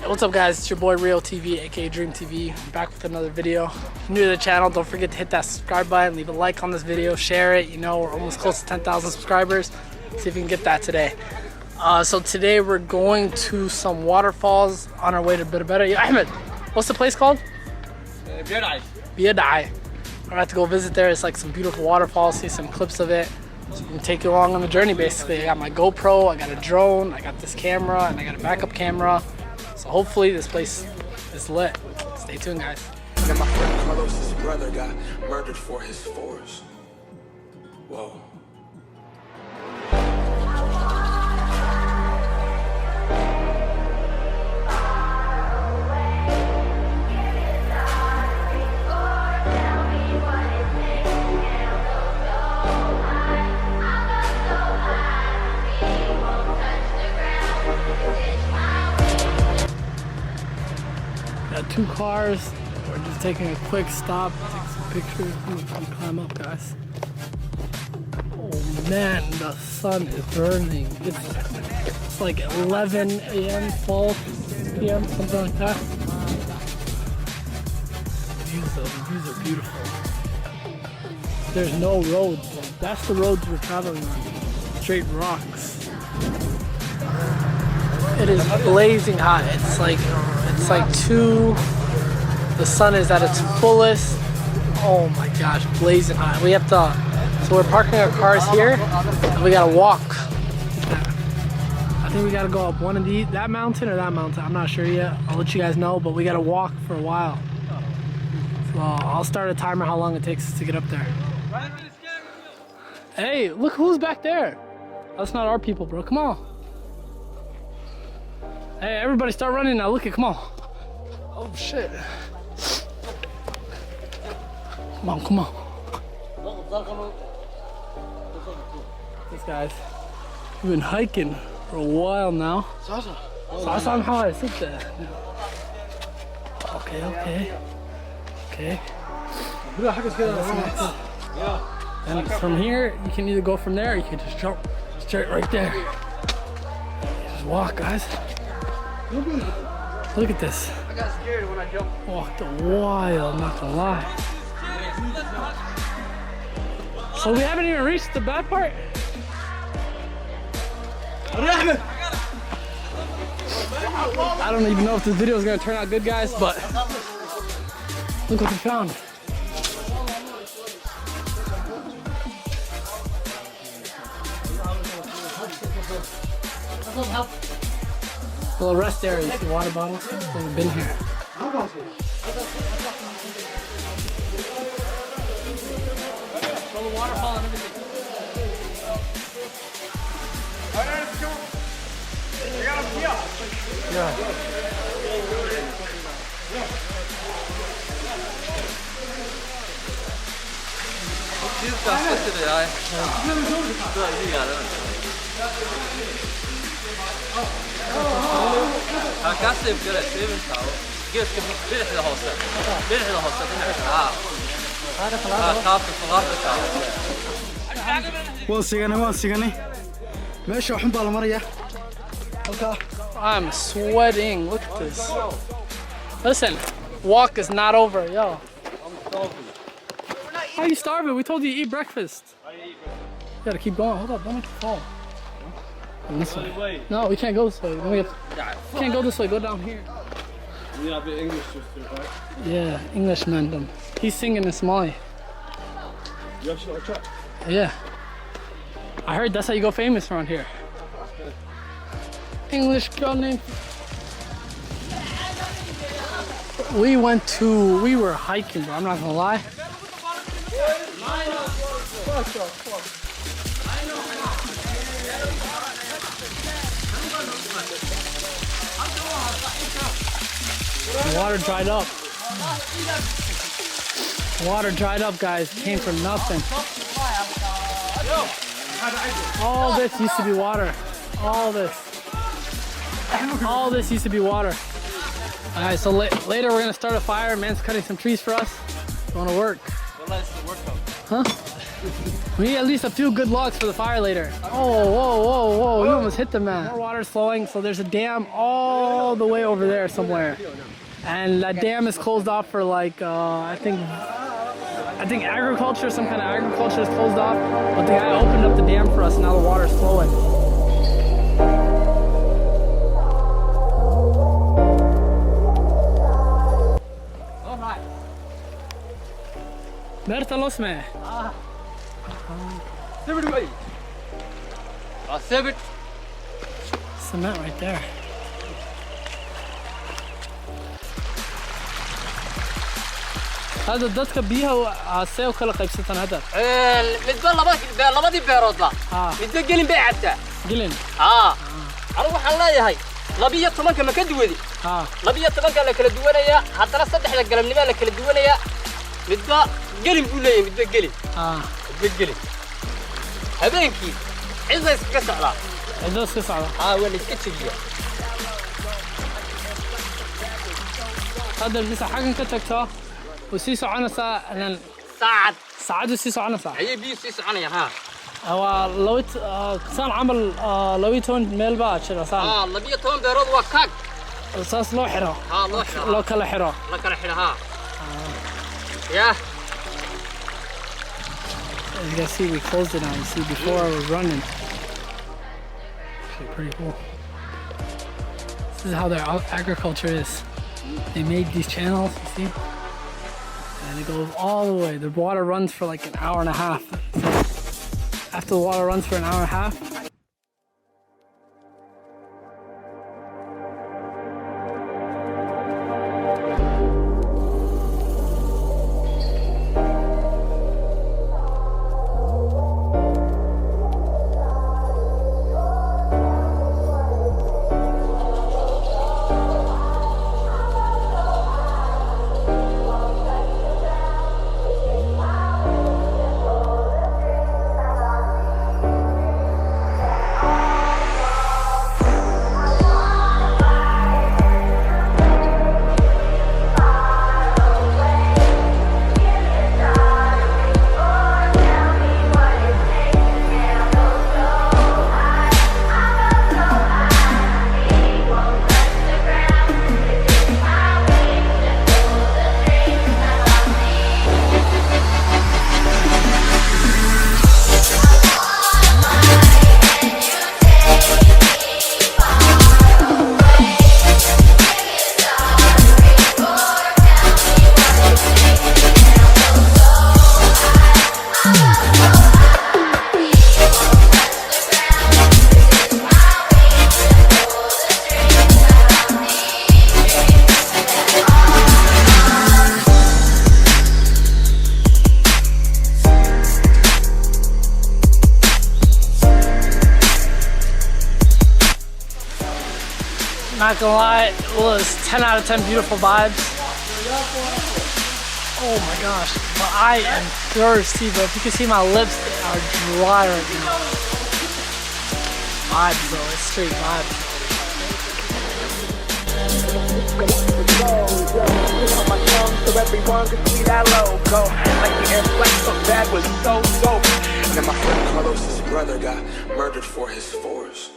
What's up guys, it's your boy RiyoTv, aka Dream TV. I'm back with another video. If you're new to the channel, don't forget to hit that subscribe button, leave a like on this video, share it. You know, we're almost close to 10,000 subscribers. See if we can get that today. So today we're going to some waterfalls on our way to Biyo Dhacay. Ahmed, what's the place called? Biyo Dhacay. Biyo Dhacay. We're about to go visit there. It's like some beautiful waterfalls, see some clips of it. So we can take you along on the journey basically. I got my GoPro, I got a drone, I got this camera, and I got a backup camera. So hopefully this place is lit. Stay tuned, guys. And my friend Carlos's brother got murdered for his force. Whoa. Got two cars. We're just taking a quick stop, take some pictures, and climb up, guys. Oh man, the sun is burning. It's like 11 a.m., 12 p.m., something like that. The views are beautiful. There's no roads. Like, that's the roads we're traveling on. Straight rocks. It is blazing hot. It's like 2. The sun is at its fullest. Oh my gosh, blazing hot. We have to, so we're parking our cars here and we gotta walk. I think we gotta go up one of these, that mountain or that mountain. I'm not sure yet. I'll let you guys know, but we gotta walk for a while. So I'll start a timer how long it takes us to get up there. Hey, look who's back there. That's not our people, bro. Come on. Hey, everybody start running now. Look it, come on. Oh shit. Come on, come on. These guys, we've been hiking for a while now. Okay, okay. Okay. And from here, you can either go from there or you can just jump straight right there. Just walk, guys. Look at this. I got scared when I jumped. Walked a while, I'm not gonna lie. So we haven't even reached the bad part? I don't even know if this video is gonna turn out good, guys, but look what we found. A little rest area, you see water bottles. We've been here. The waterfall and everything. Yeah. I'm sweating. Look at this. Listen, walk is not over, yo. How are you starving? We told you to eat breakfast. You gotta keep going. Hold up, don't make it fall. This way. No, we can't go this way. We can't go this way. Go down here. Yeah, a bit English just right? Yeah, Englishman. He's singing in Somali. You actually got a track? Yeah. I heard that's how you go famous around here. English girl name. We were hiking, bro. I'm not gonna lie. The water dried up. Water dried up, guys. Came from nothing. All this used to be water. All this used to be water. Alright, so later we're gonna start a fire. Man's cutting some trees for us. Going to work. Huh? We need at least a few good logs for the fire later. Oh, whoa, whoa, whoa. You almost almost hit the man. More water's flowing, so there's a dam all the way over there somewhere. And that dam is closed off for like, I think agriculture, some kind of agriculture is closed off. But the guy opened up the dam for us, and now the water's flowing. Berta Losme. Cement right there. هذا dadka biyaha see u kala qaybsataan hadda midba labadii beerood ba midba gelin bay cabtaa gelin anigu waxaan leeyahay 12 ma ka duwadi 12 la kala duwanaya haddana saddexda galabnimo la kala duwanaya midba gelin buu leeyahay midba gelin habeenkii cid iska socda waa la iska jigiya هذا لسه حاجة كتكتا وسيسو عنسا لأن ساعد وسيسو عنسا هي بيو سيسو عنيا ها هو لويت سان عمل لويتون ميل با شنو سان لبيتون بيرود وكاك أساس لو حرا لو كلا حرا ها yeah as you guys see we closed it now you see before I was running actually pretty cool this is how their agriculture is. They made these channels, you see? And it goes all the way. The water runs for like an hour and a half. After the water runs for an hour and a half, not gonna lie, it was 10 out of 10 beautiful vibes. Oh my gosh, but I am thirsty, but if you can see my lips are dry right now. Vibes though, it's straight vibes. So everyone can see that logo. Like the air flight, so that was so dope. And my friend Carlos's brother got murdered for his force.